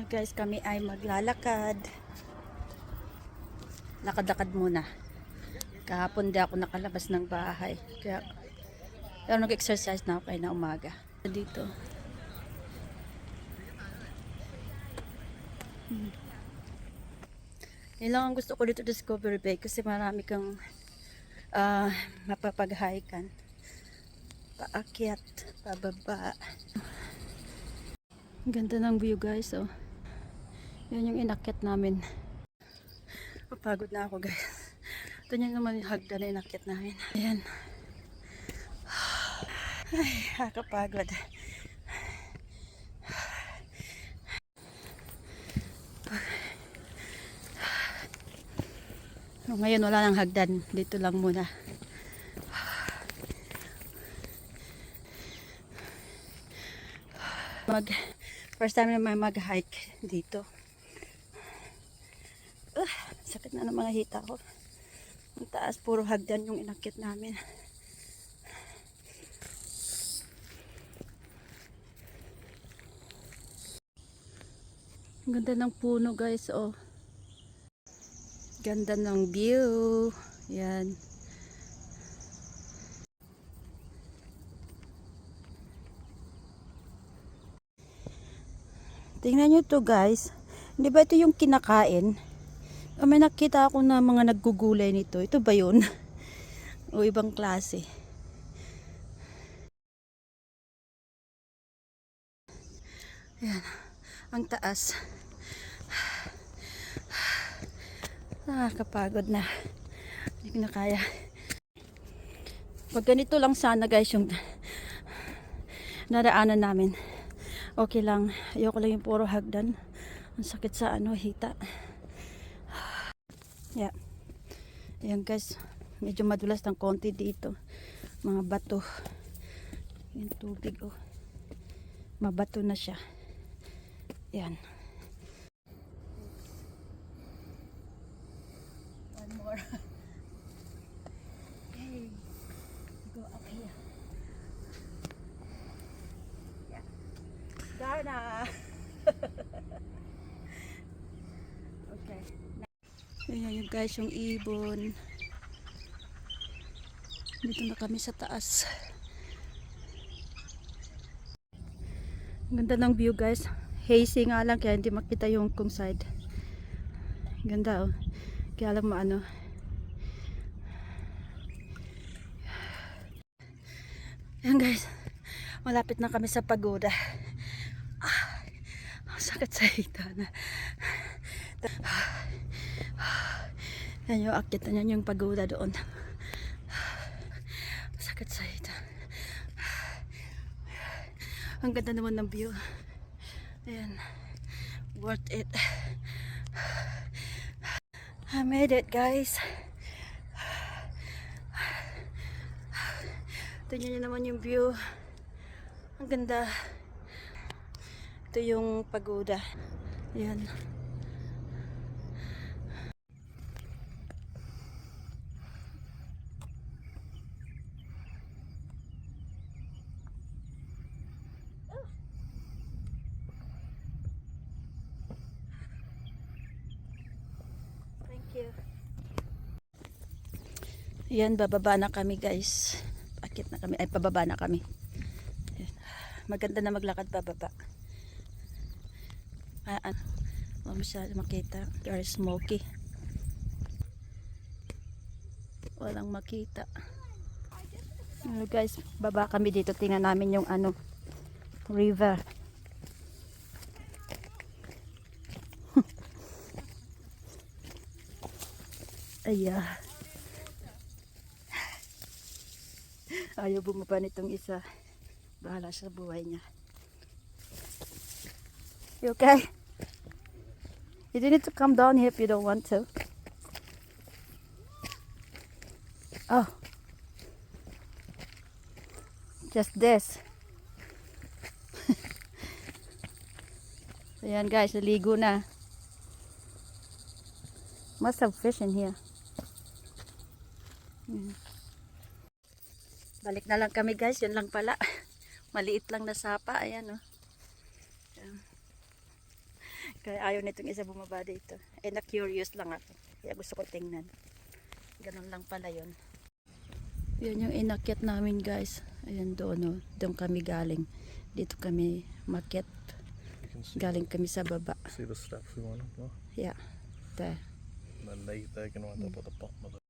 Guys, kami ay maglalakad. Lakad-lakad muna. Kahapon di ako nakalabas ng bahay. Kaya, pero nag-exercise na ako kayo na umaga. Dito. Yan lang ang gusto ko dito Discovery Bay kasi marami kang mapapag-hikan. Paakyat, pababa. Ang ganda ng view guys, oh. Yan yung inakyat namin. Papagod na ako guys. Ito niya naman yung hagdan na inakyat namin. Ayan. Ay, nakakapagod. So, ngayon wala nang hagdan. Dito lang muna. First time na may mag-hike dito. Sakit na ng mga hita ko. Ang taas, puro hagdan yung inakyat namin. Ang ganda ng puno guys, oh. Ganda ng view. Yan. Tingnan nyo to guys. Hindi ba ito yung kinakain? O may nakita ako na mga naggugulay nito. Ito ba yun? O ibang klase? Yan. Ang taas. Nakakapagod na. Hindi ko na kaya. Pag ganito lang sana guys yung naraanan namin. Okay lang. Ayoko lang yung puro hagdan. Ang sakit sa hita. Yeah. Ayan guys. Medyo madulas ng konti dito. Mga bato. Yung tubig oh. Mabato na siya. Ayan. One more. Okay. Go up here. Yeah. Darna. Okay. Ayan yung guys, yung ibon. Dito na kami sa taas. Ganda ng view guys. Hazy nga lang kaya hindi makita yung kung side. Ganda oh. Kaya lang maano. Ayan guys. Malapit na kami sa pagoda. Sakit sa hita na. Yan yung akit na yan yung pagoda doon. Sakit sa hita. Ang ganda naman ng view. Ayan. Worth it. I made it guys. Tingnan nyo naman yung view. Ang ganda. Ito yung pagoda. Ayan. Ayan, bababa na kami guys. Akit na kami, ay pababa na kami. Ayan. Maganda na maglakad pababa. Wala masyado makita. Very smoky. Walang makita. Guys, baba kami dito. Tingnan namin yung river. Ayan. Ayaw bumaba nitong isa. Bahala sa buhay niya. You okay? You don't need to come down here if you don't want to. Oh. Just this. Ayan guys, naligo na. Must have fish in here. Balik na lang kami guys, yun lang pala. Maliit lang na sapa, ayan oh. Kaya ayaw nitong isa bumaba dito. Eh, na-curious lang ako. Kaya gusto ko tingnan. Ganun lang pala yun. Yan yung inakyat namin guys. Ayan doon, no? Doon kami galing. Dito kami makyat. You can see, Galing kami sa baba. see the steps we went up, no? Yeah. There. And then they're going to end up at the bottom of the